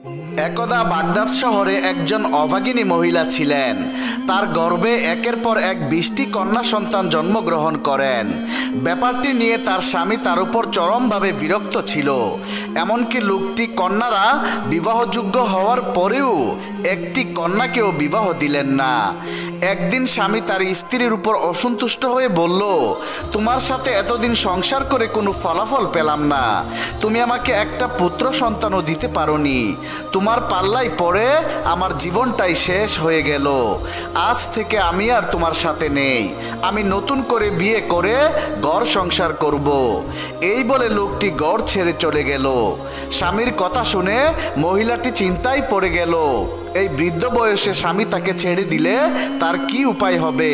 একদা বাগদাদ শহরে একজন অভাগিনী মহিলা ছিলেন। তার গর্ভে একের পর এক 20টি কন্যা সন্তান জন্মগ্রহণ করেন। ব্যাপারটি নিয়ে তার স্বামী তার উপর চরমভাবে বিরক্ত ছিল। এমনকি লোকটি কন্যারা বিবাহযোগ্য হওয়ার পরেও একটি কন্যাকেও বিবাহ দিলেন না। একদিন স্বামী তার স্ত্রীর উপর অসন্তুষ্ট হয়ে বলল, তোমার সাথে এতদিন সংসার করে কোনো ফলাফল পেলাম না, তুমি আমাকে একটা পুত্র সন্তানও দিতে পারোনি, তোমার পাল্লাই পড়ে আমার জীবনটাই শেষ হয়ে গেল। আজ থেকে আমি আর তোমার সাথে নেই, আমি নতুন করে বিয়ে করে ঘর সংসার করব। এই বলে লোকটি ঘর ছেড়ে চলে গেল। স্বামীর কথা শুনে মহিলাটি চিন্তায় পড়ে গেল, এই বৃদ্ধ বয়সে স্বামী তাকে ছেড়ে দিলে তার কি উপায় হবে,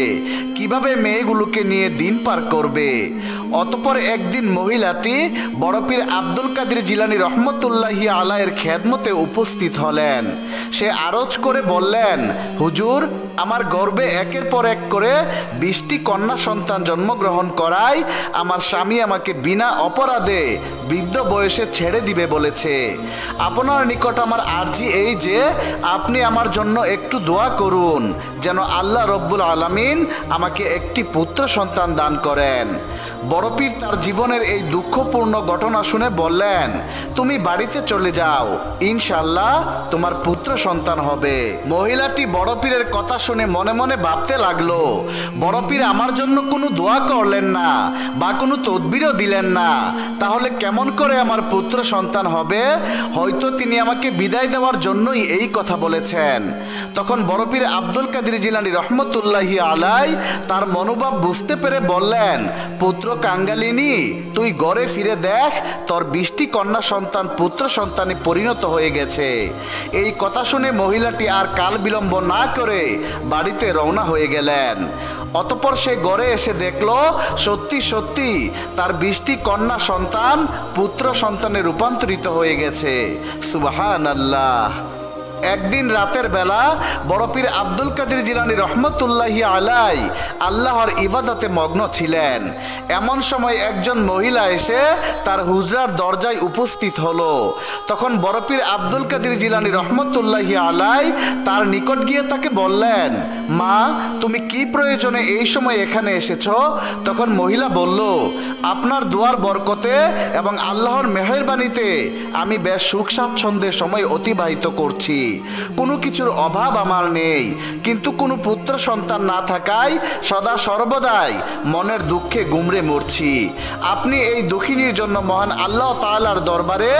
কিভাবে মেয়েগুলোকে নিয়ে দিন পার করবে। অতঃপর একদিন মহিলাটি বড় পীর আব্দুল কাদের জিলানী রহমতুল্লাহি আলাইয়ের খেদমতে উপস্থিত হলেন। সে আরজ করে বললেন, হুজুর, আমার গর্ভে একের পর এক করে 20টি কন্যা সন্তান জন্মগ্রহণ করায় আমার স্বামী আমাকে বিনা অপরাধে বৃদ্ধ বয়সে ছেড়ে দিবে বলেছে। আপনার নিকট আমার আর্জি এই যে আপনি আমার জন্য একটু দোয়া করুন যেন আল্লাহ রব্বুল আলামিন আমাকে একটি পুত্র সন্তান দান করেন। বড় পীর তার জীবনের এই দুঃখপূর্ণ ঘটনা শুনে বললেন, তুমি বাড়িতে চলে যাও, ইনশাআল্লাহ তোমার পুত্র সন্তান হবে। মহিলাটি বড় পীরের কথা শুনে মনে মনে ভাবতে লাগলো, বড় পীর আমার জন্য কোনো দোয়া করলেন না বা কোনো তদবিরও দিলেন না, তাহলে কেমন করে আমার পুত্র সন্তান হবে? হয়তো তিনি আমাকে বিদায় দেওয়ার জন্যই এই কথা বলেছেন। তখন বড় পীর আব্দুল কাদের জিলানী রহমতুল্লাহি আলাই তার মনোভাব বুঝতে পেরে বললেন, পুত্র কাঙ্গালিনী, তুই ঘরে ফিরে দেখ, তোর 20টি কন্যা সন্তান পুত্র সন্তানে পরিণত হয়ে গেছে। এই কথা শুনে মহিলাটি আর কাল বিলম্ব না করে বাড়িতে রওনা হয়ে গেলেন। অতঃপর সে ঘরে এসে দেখলো সত্যি সত্যি তার 20টি কন্যা সন্তান পুত্র সন্তানে রূপান্তরিত হয়ে গেছে। সুবহানাল্লাহ। একদিন রাতের বেলা বড় পীর আব্দুল কাদের জিলানী রহমতুল্লাহি আলাই আল্লাহর ইবাদতে মগ্ন ছিলেন। এমন সময় একজন মহিলা এসে তার হুজরার দরজায় উপস্থিত হলো। তখন বড় পীর আব্দুল কাদের জিলানী রহমতুল্লাহি আলাই তার নিকট গিয়ে তাকে বললেন, মা, তুমি কি প্রয়োজনে এই সময় এখানে এসেছো? তখন মহিলা বলল, আপনার দোয়ার বরকতে এবং আল্লাহর মেহেরবানিতে আমি বেশ সুখ স্বাচ্ছন্দ্যে সময় অতিবাহিত করছি, কোনো কিছুর অভাব আমার নেই, কিন্তু কোনো পুত্র সন্তান না থাকায় সদা সর্বদাই মনের দুঃখে গুমড়ে মরছি। আপনি এই দুঃখিনীর জন্য মহান আল্লাহ তাআলার দরবারে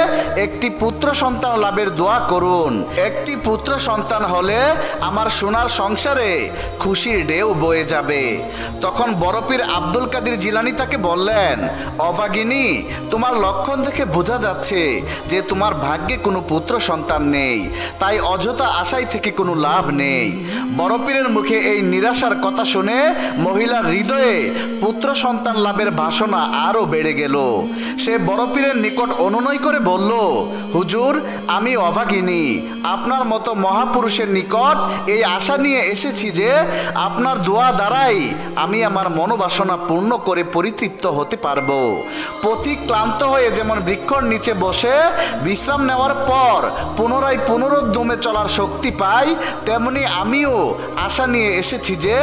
একটি পুত্র সন্তান লাভের দোয়া করুন। একটি পুত্র সন্তান হলে আমার সোনার সংসারে খুশির ঢেউ বয়ে যাবে। তখন বড় পীর আব্দুল কাদের জিলানী তাকে বললেন, অভাগিনী, তোমার লক্ষণ দেখে বোঝা যাচ্ছে যে তোমার ভাগ্যে কোনো পুত্র সন্তান নেই, তাই অযথা আশায় থেকে কোনো লাভ নেই। বড় পীরের মুখে এই নিরাশার কথা শুনে মহিলার হৃদয়ে পুত্র সন্তান লাভের বাসনা আরো বেড়ে গেল। সে বড় পীরের নিকট অনুনয় করে বলল, হুজুর, আমি অভাগিনী, আপনার মতো মহাপুরুষের নিকট এই আশা নিয়ে এসেছি যে আপনার দোয়া দ্বারাই আমি আমার মনোবাসনা পূর্ণ করে পরিতৃপ্ত হতে পারবো। পথিক ক্লান্ত হয়ে যেমন বৃক্ষর নিচে বসে বিশ্রাম নেওয়ার পর পুনরায় পুনরুদ্যমে চলার শক্তি পাই, তেমনি আমিও আশা নিয়ে এসেছি যে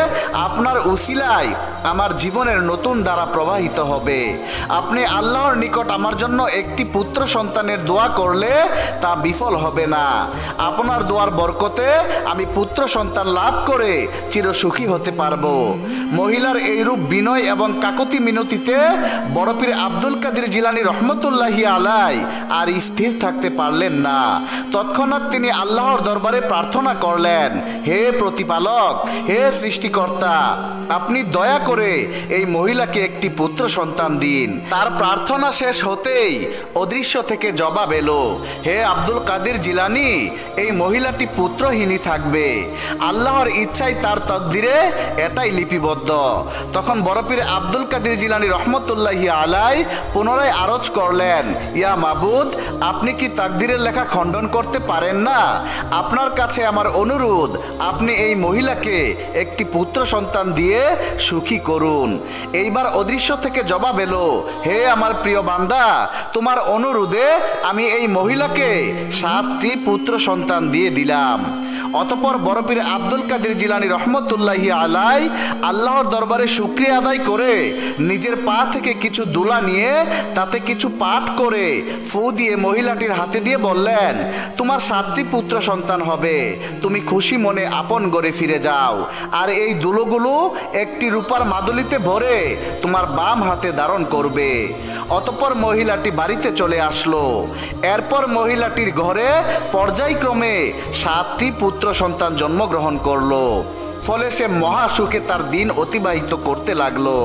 আপনার উসিলায় আমার জীবনের নতুন ধারা প্রবাহিত হবে। আপনি আল্লাহর নিকট আমার জন্য একটি পুত্র সন্তানের দোয়া করলে তা বিফল হবে না। আপনার দোয়ার বরকতে আমি পুত্র সন্তান লাভ করে চিরসুখী হতে পারবো। মহিলার এইরূপ বিনয় এবং কাকতি মিনতিতে বড় পীর আব্দুল কাদের জিলানী রহমতুল্লাহি আলাই আর স্থির থাকতে পারলেন না। তৎক্ষণাৎ তিনি আল্লাহর দরবারে প্রার্থনা করলেন, হে প্রতিপালক, হে সৃষ্টিকর্তা, আপনি দয়া করে এই মহিলাকে একটি পুত্র সন্তান দিন। তার প্রার্থনা শেষ হতেই অদৃশ্য থেকে জবাব এলো, হে আব্দুল কাদের জিলানী, এই মহিলাটি পুত্রহীনই থাকবে, আল্লাহর ইচ্ছায় তার তকদিরে এটাই লিপিবদ্ধ। তখন বড় পীর আব্দুল কাদের জিলানী রহমতুল্লাহি আলাই পুনরায় আরজ করলেন, ইয়া মাবুদ, আপনি কি তাকদিরের লেখা খণ্ডন করতে পারেন না? আপনার কাছে আমার অনুরোধ, আপনি এই মহিলাকে একটি পুত্র সন্তান দিয়ে সুখী করুন। এইবার অদৃশ্য থেকে জবাব এলো, হে আমার প্রিয় বান্দা, তোমার অনুরোধে আমি এই মহিলাকে 7টি পুত্র সন্তান দিয়ে দিলাম। অতঃপর বড় পীর আব্দুল কাদের জিলানী রহমতুল্লাহি আলাই আল্লাহর দরবারে শুকরিয়া আদায় করে নিজের পা থেকে কিছু দুলা নিয়ে তাতে কিছু পাঠ করে ফু দিয়ে মহিলাটির হাতে দিয়ে বললেন, তোমার 7টি পুত্র সন্তান হবে, তুমি খুশি মনে আপন ঘরে ফিরে যাও। আর এই দুলোগুলো একটি রূপার মাদুলিতে ভরে তোমার বাম হাতে ধারণ করবে। অতঃপর মহিলাটি বাড়িতে চলে আসলো। এরপর মহিলাটির ঘরে পর্যায়ক্রমে 7টি পুত্র সন্তান জন্মগ্রহণ করলো। ফলে সে মহা সুখে তার দিন অতিবাহিত করতে লাগলো।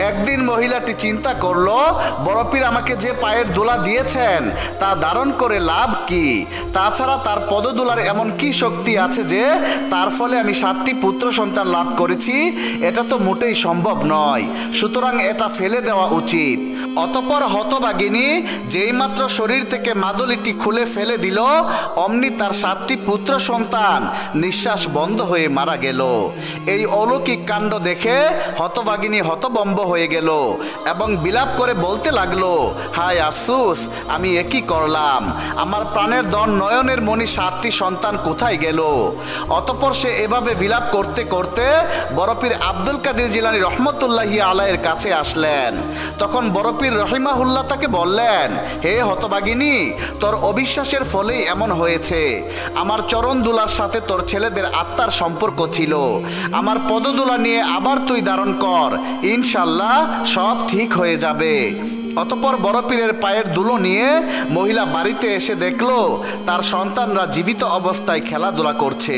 একদিন মহিলাটি চিন্তা করলো, বড় পীর আমাকে যে পায়ের দোলা দিয়েছেন তা ধারণ করে লাভ কি? তাছাড়া তার পদদোলার এমন কি শক্তি আছে যে তার ফলে আমি 7টি পুত্র সন্তান লাভ করেছি? এটা তো মোটেই সম্ভব নয়, সুতরাং এটা ফেলে দেওয়া উচিত। অতঃপর হতভাগিনী যেইমাত্র শরীর থেকে মাদুলিটি খুলে ফেলে দিল, অমনি তার 7টি পুত্র সন্তান নিঃশ্বাস বন্ধ হয়ে মারা গেল। এই অলৌকিক কাণ্ড দেখে হতভাগিনী হতবম্ব হয়ে গেল এবং বিলাপ করে বলতে লাগলো, হায় আফসোস, আমি একই করলাম, আমার প্রাণের ধন নয়নের মণি 7টি সন্তান কোথায় গেল? অতঃপর সে এভাবে বিলাপ করতে করতে বড় পীর আব্দুল কাদের জিলানী রহমতুল্লাহি আলাইয়ের কাছে আসলেন। তখন বড় পীর রহিমাহুল্লাহ তাকে বললেন, হে হতভাগিনী, তোর অবিশ্বাসের ফলেই এমন হয়েছে। আমার চরণ দুলার সাথে তোর ছেলেদের আত্মার সম্পর্ক ছিল। আমার পদদোলা নিয়ে আবার তুই ধারণ কর, ইনশাল্লাহ সব ঠিক হয়ে যাবে। অতঃপর বড় পীরের পায়ের দুলো নিয়ে মহিলা বাড়িতে এসে দেখলো তার সন্তানরা জীবিত অবস্থায় খেলাধুলা করছে।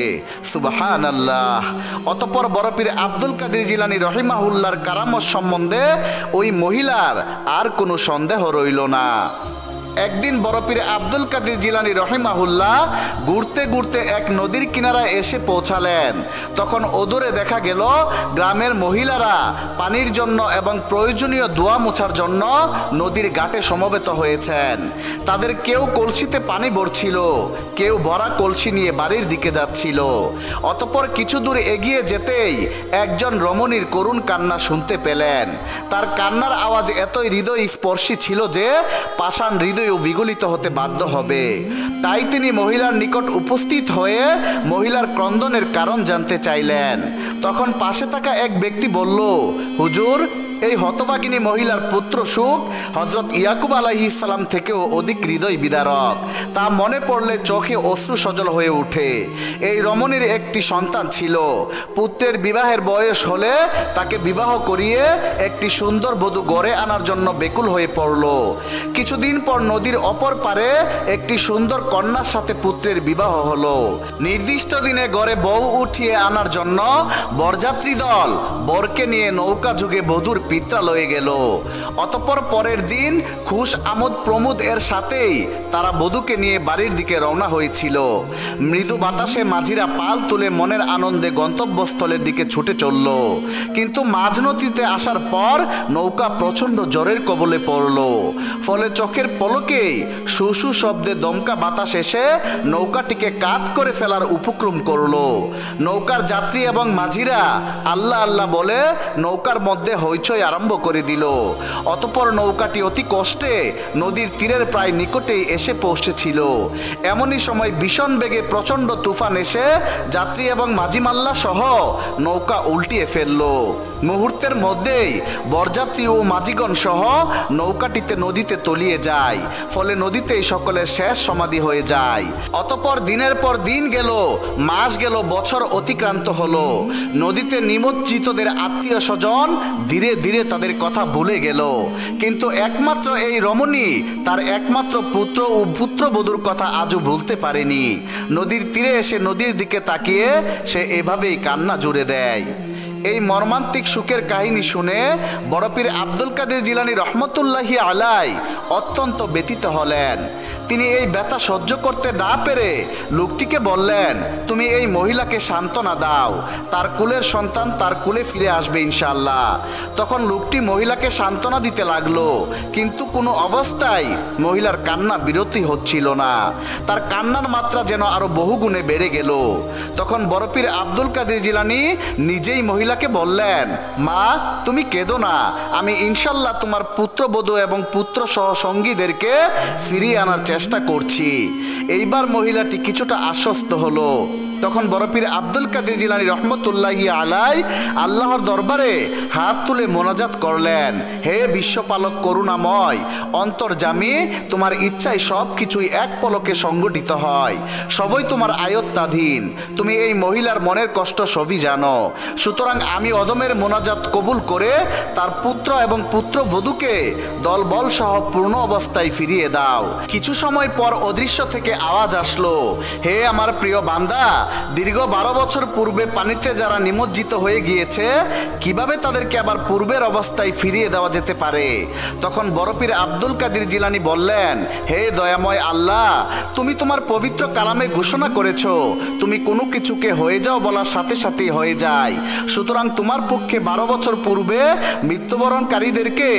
সুবহানাল্লাহ। অতঃপর বড় পীর আব্দুল কাদের জিলানী রহিমাহুল্লাহর কারামত সম্বন্ধে ওই মহিলার আর কোনো সন্দেহ রইল না। একদিন বড় পীর আব্দুল কাদের জিলানী রহিমাহুল্লাহ ঘুরতে ঘুরতে এক নদীর কিনারায় এসে পৌঁছালেন। তখন ওদূরে দেখা গেল গ্রামের মহিলারা পানির জন্য এবং প্রয়োজনীয় দোয়া মোছার জন্য নদীর ঘাটে সমবেত হয়েছেন। তাদের কেউ কলসিতে পানি ভরছিল, কেউ ভরা কলসি নিয়ে বাড়ির দিকে যাচ্ছিল। অতঃপর কিছু দূর এগিয়ে যেতেই একজন রমণীর করুণ কান্না শুনতে পেলেন। তার কান্নার আওয়াজ এতই হৃদয় স্পর্শী ছিল যে পাষাণ হৃদয় বিগলিত হতে বাধ্য হবে। তাই তিনি মহিলার নিকট উপস্থিত হয়ে মহিলার ক্রন্দনের কারণ জানতে চাইলেন। তখন পাশে থাকা এক ব্যক্তি বলল, হুজুর, এই হতভাগিনী মহিলার পুত্র সুখ হযরত ইয়াকুব আলাইহিস সালাম থেকেও অধিক হৃদয় বিদারক। তা মনে পড়লে চোখে অশ্রু সজল হয়ে ওঠে। এই রমণীর একটি সন্তান ছিল। পুত্রের বিবাহের বয়স হলে তাকে বিবাহ করিয়ে একটি সুন্দর বধূ গড়ে আনার জন্য বেকুল হয়ে পড়ল। কিছুদিন পর নদীর অপর পারে একটি সুন্দর কন্যার সাথে পুত্রের বিবাহ হলো। নির্দিষ্ট দিনে গড়ে বউ উঠিয়ে আনার জন্য বরযাত্রী দল বরকে নিয়ে নৌকা যুগে বধূর পিত্রালয়ে গেল। অতঃপর পরের দিন খুশ আমোদ প্রমোদ এর সাথেই তারা বধূকে নিয়ে বাড়ির দিকে রওনা হয়েছিল। মৃদু বাতাসে মাঝিরা পাল তুলে মনের আনন্দে গন্তব্যস্থলের দিকে ছুটে চলল। কিন্তু মাঝ নদীতে আসার পর নৌকা প্রচন্ড জ্বরের কবলে পড়ল। ফলে চোখের পলকে শু শব্দে দমকা বাতাস এসে নৌকাটিকে কাত করে ফেলার উপক্রম করলো। নৌকার যাত্রী এবং মাঝিরা আল্লাহ আল্লাহ বলে নৌকার মধ্যে হইচই আরম্ভ করে দিল। অতঃপর নৌকাটি অতি কষ্টে নদীর তীরের প্রায় নিকটেই এসে পৌঁছেছিল। এমনই সময় ভীষণ বেগে প্রচন্ড তুফান এসে যাত্রী এবং মাঝি মাল্লা সহ নৌকা উল্টিয়ে ফেলল। মুহূর্তের মধ্যেই বরযাত্রী ও মাঝিগণ সহ নৌকাটিতে নদীতে তলিয়ে যায়। ফলে নদীতেই সকলের শেষ সমাধি হয়ে যায়। অতঃপর দিনের পর দিন গেল, মাস গেল, বছর অতিক্রান্ত হলো। নদীতে নিমজ্জিতদের আত্মীয় স্বজন ধীরে ধীরে তাদের কথা ভুলে গেল। কিন্তু একমাত্র এই রমণী তার একমাত্র পুত্র ও পুত্রবধূর কথা আজও ভুলতে পারেনি। নদীর তীরে এসে নদীর দিকে তাকিয়ে সে এভাবেই কান্না জুড়ে দেয়। এই মর্মান্তিক সুখের কাহিনী শুনে বড় পীর আব্দুল কাদের জিলানী রহমতুল্লাহি আলাই অত্যন্ত ব্যথিত হলেন। তিনি এই ব্যথা সহ্য করতে না পেরে লোকটিকে বললেন, তুমি এই মহিলাকে সান্ত্বনা দাও, তার কুলের সন্তান তার কুলে ফিরে আসবে ইনশাআল্লাহ। তখন লোকটি মহিলাকে সান্ত্বনা দিতে লাগলো, কিন্তু কোনো অবস্থায় মহিলার কান্না বিরতি হচ্ছিল না। তার কান্নার মাত্রা যেন আরো বহুগুণে বেড়ে গেল। তখন বড়পীর আব্দুল কাদের জিলানী নিজেই মহিলাকে বললেন, মা তুমি কেঁদো না, আমি ইনশাল্লাহ তোমার পুত্রবধূ এবং পুত্র সহ সঙ্গীদেরকে ফিরিয়ে আনার চেষ্টা করছি। এইবার মহিলাটি কিছুটা আশ্বস্ত হলো। তখন বড়পীর আব্দুল কাদের জিলানী রহমতুল্লাহি আলাই আল্লাহর দরবারে হাত তুলে মোনাজাত করলেন, হে বিশ্বপালক করুণাময় অন্তর্যামী, তোমার ইচ্ছায় সব কিছুই এক পলকে সংগঠিত হয়, সবই তোমার আয়ত্তাধীন। তুমি এই মহিলার মনের কষ্ট সবই জানো, সুতরাং আমি অদমের মোনাজাত কবুল করে তার পুত্র এবং পুত্রবধূকে দলবল সহ পূর্ণ অবস্থায় ফিরিয়ে দাও। কিছু সময় পর অদৃশ্য থেকে আওয়াজ আসলো, হে আমার প্রিয় বান্দা, দীর্ঘ 12 বছর পূর্বে পানিতে যারা নিমজ্জিত হয়ে গিয়েছে, কিভাবে তাদেরকে আবার পূর্বের অবস্থায় ফিরিয়ে দেওয়া যেতে পারে? তখন বড়পীর আব্দুল কাদের জিলানী বললেন, হে দয়াময় আল্লাহ, তুমি তোমার পবিত্র কালামে ঘোষণা করেছো তুমি কোনো কিছুকে হয়ে যাও বলার সাথে সাথেই হয়ে যায়, সুতরাং তোমার পক্ষে 12 বছর পূর্বে মৃত্যুবরণকারীদেরকে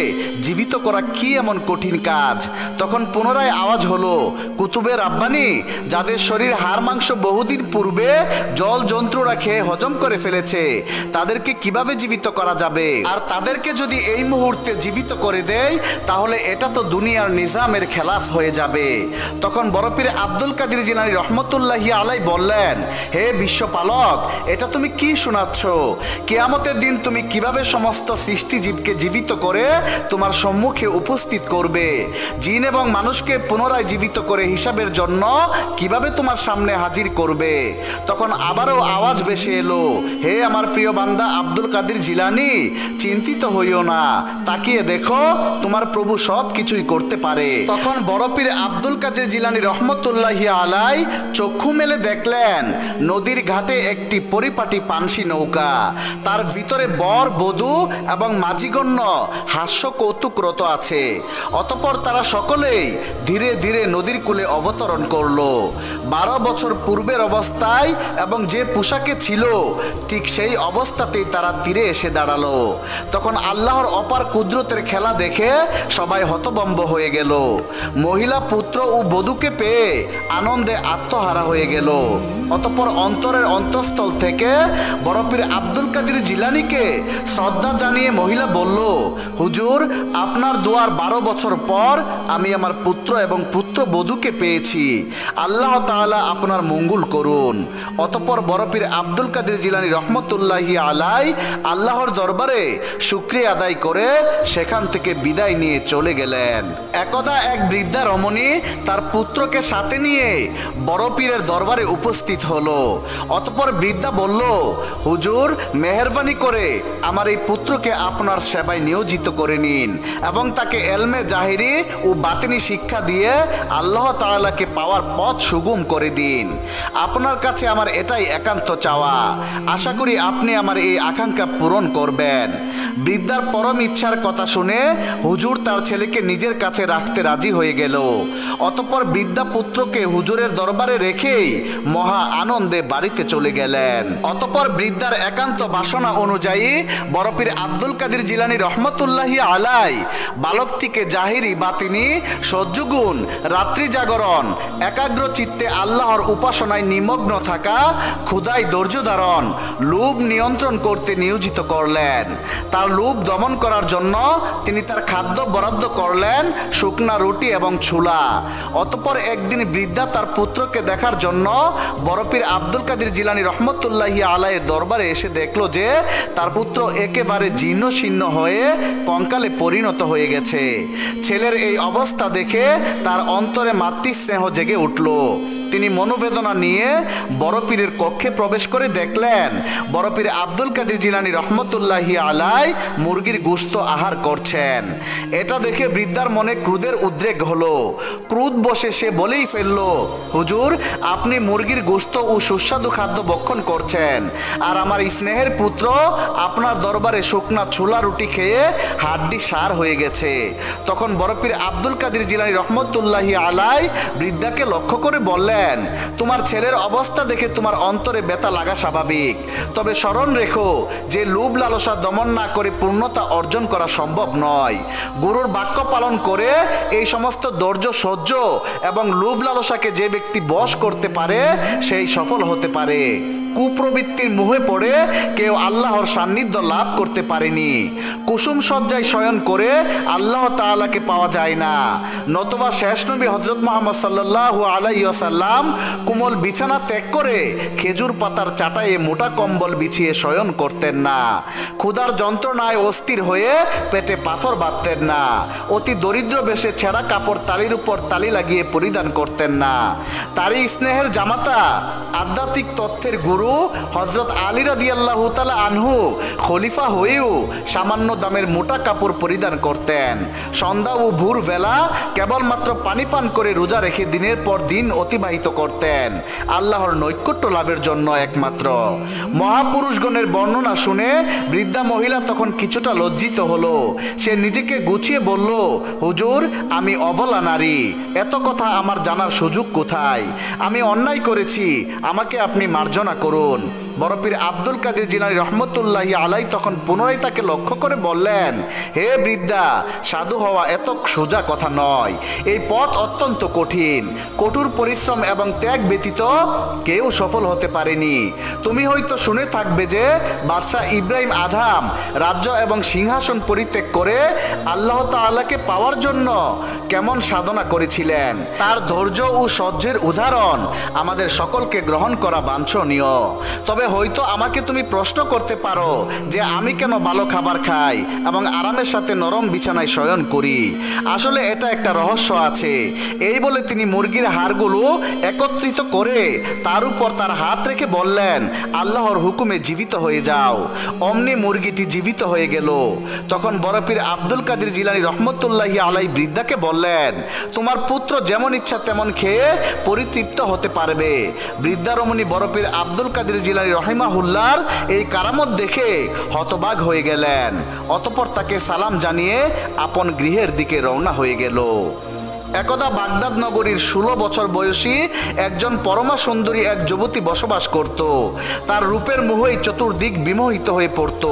জীবিত করা কি এমন কঠিন কাজ? তখন পুনরায় আওয়াজ হলো, কুতুবে রাব্বানি, যাদের শরীর হাড় মাংস বহুদিন পূর্বে জল জন্তুরা খেয়ে হজম করে ফেলেছে, তাদেরকে কিভাবে জীবিত করা যাবে? আর তাদেরকে যদি এই মুহূর্তে জীবিত করে দেয়, তাহলে এটা তো দুনিয়ার নিজামের খেলাফ হয়ে যাবে। তখন বড়পীর আব্দুল কাদের জিলানী রহমতুল্লাহি আলাই বললেন, হে বিশ্বপালক, এটা তুমি কি শোনাচ্ছ? কিয়ামতের দিন তুমি কিভাবে সমস্ত সৃষ্টিজীবকে জীবিত করে তোমার সম্মুখে উপস্থিত করবে? জিন এবং মানুষকে পুনরায় জীবিত করে হিসাবের জন্য কিভাবে তোমার সামনে হাজির করবে? তখন আবারও আওয়াজ ভেসে এলো, হে আমার প্রিয় বান্দা আব্দুল কাদের জিলানী, চিন্তিত হইও না, তাকিয়ে দেখো তোমার প্রভু সব কিছুই করতে পারে। তখন বড়পীর আব্দুল কাদের জিলানী রহমতুল্লাহি আলাই চক্ষু মেলে দেখলেন নদীর ঘাটে একটি পরিপাটি পানসি নৌকা, তার ভিতরে বর বধূ এবং মাঝিগণ্য হাস্য কৌতুকরত আছে। অতঃপর তারা সকলেই ধীরে ধীরে নদীর কূলে অবতরণ করলো। 12 বছর পূর্বের অবস্থায় এবং যে পোশাকে ছিল ঠিক সেই অবস্থাতেই তারা তীরে এসে দাঁড়ালো। তখন আল্লাহর অপার কুদরতের খেলা দেখে সবাই হতভম্ব হয়ে গেল। মহিলা পুত্র ও বধূকে পেয়ে আনন্দে আত্মহারা হয়ে গেল। অতঃপর অন্তরের অন্তঃস্থল থেকে বড়পীর আব্দুল কাদের জিলানীকে শ্রদ্ধা জানিয়ে মহিলা বলল, হুজুর, আপনার দোয়ার 12 বছর পর আমি আমার পুত্র এবং পুত্রবধূকে পেয়েছি, আল্লাহ তাআলা আপনার মঙ্গল করুন। অতঃপর বড়পীর আব্দুল কাদের জিলানী রহমতুল্লাহি আলাই আল্লাহর দরবারে শুকরিয়া আদায় করে সেখান থেকে বিদায় নিয়ে চলে গেলেন। একদা এক বৃদ্ধা রমণী তার পুত্রকে সাথে নিয়ে বড়পীরের দরবারে উপস্থিত হলো। অতঃপর বৃদ্ধা বলল, হুজুর, মেহেরবানি করে আমার এই পুত্রকে আপনার সেবায় নিয়োজিত করে নিন এবং তাকে এলমে জাহিরি ও বাতিনি শিক্ষা দিয়ে আল্লাহ তাআলাকে পাওয়ার পথ সুগম করে দিন। আপনার কাছে আমার এটাই একান্ত চাওয়া, আশা করি আপনি আমার এই আকাঙ্ক্ষা পূরণ করবেন। বৃদ্ধার পরম ইচ্ছার কথা শুনে হুজুর তার ছেলেকে নিজের কাছে রাখতে রাজি হয়ে গেল। অতঃপর বৃদ্ধা পুত্রকে হুজুরের দরবারে রেখেই মহা আনন্দে বাড়িতে চলে গেলেন। অতঃপর বৃদ্ধার একান্ত বাসনা অনুযায়ী বড়পীর আব্দুল কাদের জিলানী রহমতুল্লাহি আলাই বালকটিকে জাহিরি বাতিনি সহ্যগুণ, রাত্রি জাগরণ, একাগ্র চিত্তে আল্লাহর উপাসনায় নিমগ্ন থাকা, ক্ষুধায় ধৈর্য ধারণ, লোভ নিয়ন্ত্রণ করতে নিয়োজিত করলেন। তার লোভ দমন করার জন্য তিনি তার খাদ্য বরাদ্দ করলেন শুকনা রুটি এবং ছোলা। অতঃপর একদিন বৃদ্ধা তার পুত্রকে দেখার জন্য বড়পীর আব্দুল কাদের জিলানী রহমতুল্লাহি আলাইয়ের দরবারে এসে দেখলো যে তার পুত্র একেবারে জীর্ণ শীর্ণ হয়ে কঙ্কালে পরিণত হয়ে গেছে। ছেলের এই অবস্থা দেখে তার অন্তরে মাতৃস্নেহ জেগে উঠল। তিনি মনোবেদনা নিয়ে বড়পীরের কক্ষে প্রবেশ করে দেখলেন বড়পীর আব্দুল কাদের জিলানী রহমতুল্লাহি আলাই মুরগির গোশত আহার করছেন। এটা দেখে বৃদ্ধার মনে ক্রোধের উদ্রেক হলো। ক্রোধ বসে সে বলেই ফেলল, হুজুর, আপনি মুরগির গোশত ও সুস্বাদু খাদ্য ভক্ষণ করছেন, আর আমার স্নেহের পুত্র আপনার দরবারে শুকনা ছোলা রুটি খেয়ে হাড্ডি সার হয়ে গেছে। তখন বড়পীর আব্দুল কাদের জিলানী রহমতুল্লাহি রহমতুল্লাহি আলাই বৃদ্ধাকে লক্ষ্য করে বললেন, তোমার ছেলের অবস্থা দেখে তোমার অন্তরে ব্যথা লাগা স্বাভাবিক, তবে স্মরণ রেখো যে লোভ লালসা দমন না করে পূর্ণতা অর্জন করা সম্ভব নয়। গুরুর বাক্য পালন করে এই সমস্ত ধৈর্য সহ্য এবং লোভ লালসাকে যে ব্যক্তি বশ করতে পারে সেই সফল হতে পারে। কুপ্রবৃত্তির মুহে পড়ে কেউ আল্লাহর সান্নিধ্য লাভ করতে পারেনি। কুসুম সজ্জায় শয়ন করে আল্লাহ তাআলাকে পাওয়া যায় না, নতুবা শেষ নবী হযরত মুহাম্মদ সাল্লাল্লাহু আলাইহি ওয়াসাল্লাম কোমল বিছানা ত্যাগ করে খেজুর পাতার চাটায়ে মোটা কম্বল বিছিয়ে শয়ন করতেন না। ক্ষুধার যন্ত্রণায় অস্থির হয়ে পেটে পাথর বাঁধতেন না। অতি দরিদ্র বেশে ছেঁড়া কাপড় তালির উপর তালি লাগিয়ে পরিধান করতেন না। তারই স্নেহের জামাতা আধ্যাত্মিক তথ্যের গুরু হযরত আলী রাদিয়াল্লাহু তাআলা আনহু খলিফা হয়েও সামান্য দামের মোটা কাপড় পরিধান করতেন। সন্ধ্যা ও ভোর বেলা কেবলমাত্র পানি পান করে রোজা রেখে দিনের পর দিন অতিবাহিত করতেন, আল্লাহর নৈকট্য লাভের জন্য একমাত্র। মহাপুরুষগণের বর্ণনা শুনে বৃদ্ধা মহিলা তখন কিছুটা লজ্জিত হলো। সে নিজেকে গুছিয়ে বলল, হুজুর, আমি অবলা নারী, এত কথা আমার জানার সুযোগ কোথায়? আমি অন্যায় করেছি, আমাকে আপনি মার্জনা করুন। বরপীর আব্দুল কাদের জিলানী রহমতুল্লাহি আলাই তখন পুনরায় তাকে লক্ষ্য করে বললেন, হে বৃদ্ধা, সাধু হওয়া এত সোজা কথা নয়। এই পথ অত্যন্ত কঠিন। কঠোর পরিশ্রম এবং ত্যাগ ব্যতীত কেউ সফল হতে পারেনি। তুমি হয়তো শুনে থাকবে যে বাদশাহ ইব্রাহিম আদম রাজ্য এবং সিংহাসন পরিত্যাগ করে আল্লাহ তাআলাকে পাওয়ার জন্য কেমন সাধনা করেছিলেন। তার ধৈর্য ও সহ্যের উদাহরণ আমাদের সকলকে গ্রহণ করা বাঞ্ছনীয়। তবে হয়তো আমাকে তুমি প্রশ্ন করতে পারো যে আমি কেন ভালো খাবার খাই এবং আরামের সাথে নরম বিছানায় শয়ন করি। আসলে এটা একটা রহস্য আছে। এই বলে তিনি মুরগির হাড়গুলো একত্রিত করে তার উপর তার হাত রেখে বললেন, আল্লাহর হুকুমে জীবিত হয়ে যাও। অমনি মুরগিটি জীবিত হয়ে গেল। তখন বরপীর আব্দুল কাদের জিলানী রহমতুল্লাহি আলাই বৃদ্ধাকে বললেন, তোমার পুত্র যেমন ইচ্ছা তেমন খেয়ে পরিতৃপ্ত হতে পারবে। বৃদ্ধা রমণী বরপীর আব্দুল কাদের জিলানী রহিমাহুল্লাহর এই কারামত দেখে হতবাক হয়ে গেলেন। অতঃপর তাকে সালাম জানিয়ে আপন গৃহের দিকে রওনা হয়ে গেল। একদা বাগদাদ নগরীর 16 বছর বয়সী একজন পরমা সুন্দরী এক যুবতী বসবাস করত। তার রূপের মোহে চতুর্দিক বিমোহিত হয়ে পড়ত।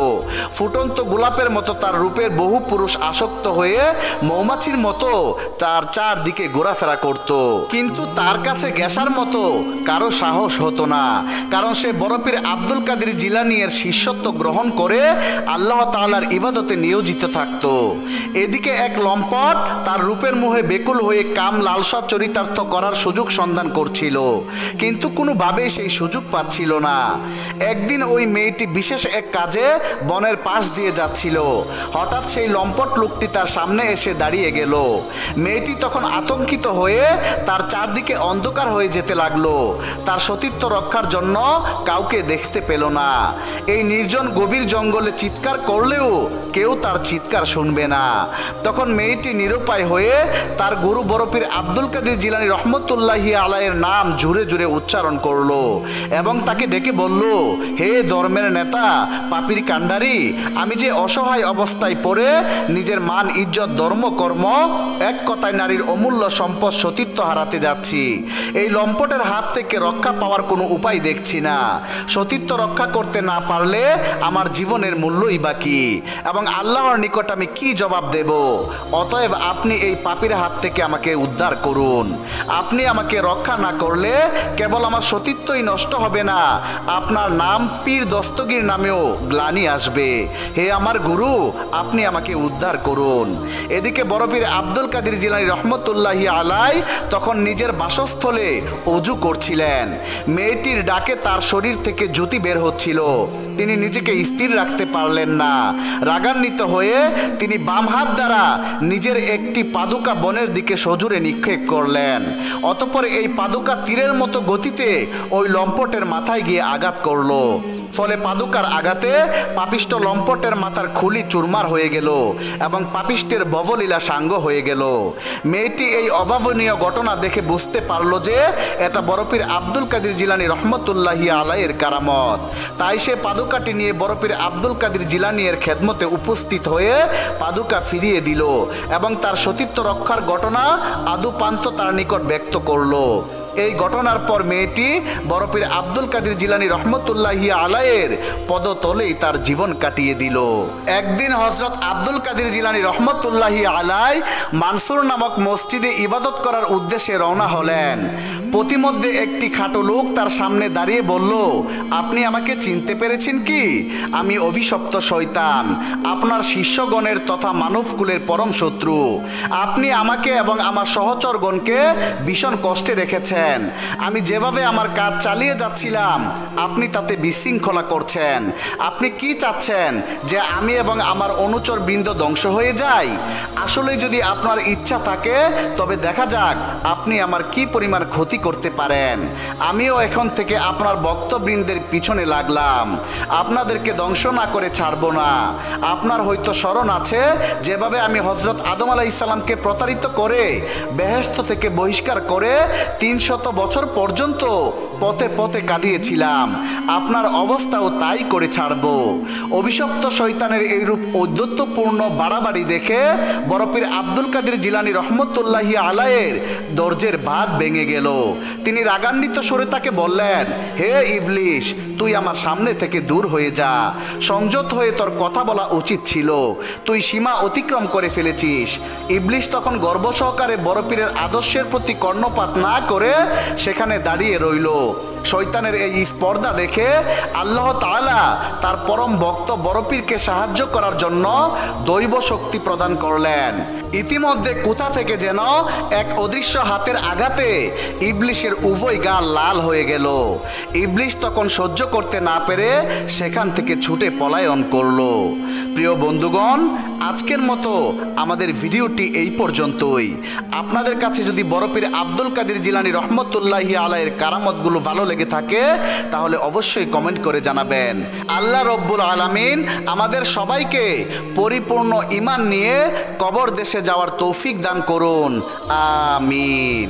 ফুটন্ত গোলাপের মতো তার রূপের বহু পুরুষ আসক্ত হয়ে মৌমাছির মতো তার চারদিকে ঘোরাফেরা করত, কিন্তু তার কাছে গ্যাসার মতো কারো সাহস হতো না, কারণ সে বরপীর আব্দুল কাদের জিলানী এর শিষ্যত্ব গ্রহণ করে আল্লাহ তাআলার ইবাদতে নিয়োজিত থাকত। এদিকে এক লম্পট তার রূপের মোহে বেকুল হয়ে কাম লালসা চরিতার্থ করার সুযোগ সন্ধান করছিল, কিন্তু কোনোভাবেই সেই সুযোগ পাচ্ছিল না। একদিন ওই মেয়েটি বিশেষ এক কাজে বনের পাশ দিয়ে যাচ্ছিল। হঠাৎ সেই লম্পট লোকটি তার সামনে এসে দাঁড়িয়ে গেল। মেয়েটি তখন আতঙ্কিত হয়ে তার চারদিকে অন্ধকার হয়ে যেতে লাগলো। তার সতীত্ব রক্ষার জন্য কাউকে দেখতে পেল না। এই নির্জন গভীর জঙ্গলে চিৎকার করলেও কেউ তার চিৎকার শুনবে না। তখন মেয়েটি নিরুপায় হয়ে তার গুরু বরপীর আব্দুল কাদের জিলানী রহমতুল্লাহি আলাইয়ের নাম জুড়ে জুড়ে উচ্চারণ করলো এবং তাকে ডেকে বলল, হে ধর্মের নেতা, পাপীর কাণ্ডারি, আমি যে অসহায় অবস্থায় পড়ে নিজের মান ইজ্জত ধর্ম কর্ম এক কথায় নারীর অমূল্য সম্পদ সতীত্ব হারাতে যাচ্ছি। এই লম্পটের হাত থেকে রক্ষা পাওয়ার কোনো উপায় দেখছি না। সতীত্ব রক্ষা করতে না পারলে আমার জীবনের মূল্যই বাকি এবং আল্লাহর নিকট আমি কি জবাব দেব? অতএব আপনি এই পাপীর হাত থেকে আমাকে উদ্ধার করুন। আপনি আমাকে রক্ষা না করলে কেবল আমার সতীত্বই নষ্ট হবে না, আপনার নাম পীর দস্তগীর নামেও গ্লানি আসবে। হে আমার গুরু, আপনি আমাকে উদ্ধার করুন। এদিকে বরপীর আব্দুল কাদের জিলানী রহমতুল্লাহি আলাই তখন নিজের বাসস্থলে ওযু করছিলেন। মেয়েটির ডাকে তার শরীর থেকে জ্যোতি বের হচ্ছিল। তিনি নিজেকে স্থির রাখতে পারলেন না। রাগান্বিত হয়ে তিনি বাম হাত দ্বারা নিজের একটি পাদুকা বনের দিকে সজোরে নিক্ষেপ করলেন। অতঃপর এই পাদুকা তীরের মতো গতিতে ওই লম্পটের মাথায় গিয়ে আঘাত করল। ফলে পাদুকার আঘাতে পাপিষ্ট লম্পটের মাথার খুলি চুরমার হয়ে গেল এবং পাপিষ্টের ববলীলা সাঙ্গ হয়ে গেল। মেয়েটি এই অভাবনীয় ঘটনা দেখে বুঝতে পারল যে এটা বরপীর আব্দুল কাদের জিলানী রহমতুল্লাহি আলাইয়ের কারামত। তাই সে পাদুকাটি নিয়ে বরপীর আব্দুল কাদের জিলানী এর খেদমতে উপস্থিত হয়ে পাদুকা ফিরিয়ে দিল এবং তার সতীত্ব রক্ষার ঘটনা আদুপান্ত তার নিকট ব্যক্ত করলো। এই ঘটনার পর মেয়েটি বড় পীর আব্দুল কাদের জিলানী রহমতুল্লাহি আলাইয়ের পদতলেই তার জীবন কাটিয়ে দিল। একদিন হযরত আব্দুল কাদের জিলানী রহমতুল্লাহি আলাই মানসুর নামক মসজিদে ইবাদত করার উদ্দেশ্যে রওনা হলেন। প্রতিমধ্যে একটি খাটো লোক তার সামনে দাঁড়িয়ে বলল, আপনি আমাকে চিনতে পেরেছেন কি? আমি অভিশপ্ত শয়তান, আপনার শিষ্যগণের তথা মানবকুলের পরম শত্রু। আপনি আমাকে এবং আমার সহচরগণকে ভীষণ কষ্টে রেখেছেন। আমি যেভাবে আমার কাজ চালিয়ে যাচ্ছিলাম আপনি তাতে বিশৃঙ্খলা করছেন। আপনি কি চাচ্ছেন যে আমি এবং আমার অনুচর বৃন্দ ধ্বংস হয়ে যাই? আসলে যদি আপনার ইচ্ছা থাকে তবে দেখা যাক আপনি আমার কি পরিমাণ ক্ষতি করতে পারেন। আমিও এখন থেকে আপনার ভক্তবৃন্দের পিছনে লাগলাম, আপনাদেরকে ধ্বংস না করে ছাড়ব না। আপনার হয়তো স্মরণ আছে যেভাবে আমি হযরত আদম আলাইহিস সালামকে প্রতারিত করে বেহেশত থেকে বহিষ্কার করে 300 বছর পর্যন্ত পথে পথে কাঁদিয়েছিলাম। আপনার অবস্থাও তাই করে ছাড়ব। অভিশপ্ত শয়তানের এইরূপ ঔদ্ধত্যপূর্ণ বাড়াবাড়ি দেখে বড় পীর আব্দুল কাদের জিলানী রহমতুল্লাহি আলাইয়ের ধৈর্যের বাঁধ ভেঙে গেল। তিনি রাগান্বিত স্বরে তাকে বললেন, হে ইবলিশ, তুই আমার সামনে থেকে দূর হয়ে যা। সংযত হয়ে তোর কথা বলা উচিত ছিল, তুই সীমা অতিক্রম করে ফেলেছিস। ইবলিশ তখন গর্ব সহকারে বড় পীরের আদর্শের প্রতি কর্ণপাত না করে সেখানে দাঁড়িয়ে রইল। শয়তানের এই স্পর্ধা দেখে আল্লাহ তাআলা তার পরম ভক্ত বড় পীরকে সাহায্য করার জন্য দৈব শক্তি প্রদান করলেন। ইতিমধ্যে কোথা থেকে যেন এক অদৃশ্য হাতের আঘাতে ইবলিশের উভয় গা লাল হয়ে গেল। ইবলিশ তখন সহ্য করতে না পেরে সেখান থেকে ছুটে পলায়ন করল। প্রিয় বন্ধুগণ, আজকের মতো আমাদের ভিডিওটি এই পর্যন্তই। আপনাদের কাছে যদি বড় পীর আব্দুল কাদের জিলানী রহমতুল্লাহি আলাইয়ের কারামতগুলো ভালো লেগে থাকে তাহলে অবশ্যই কমেন্ট করে জানাবেন। আল্লাহ রব্বুল আলামিন আমাদের সবাইকে পরিপূর্ণ ঈমান নিয়ে কবর দেশে যাওয়ার তৌফিক দান করুন। আমিন।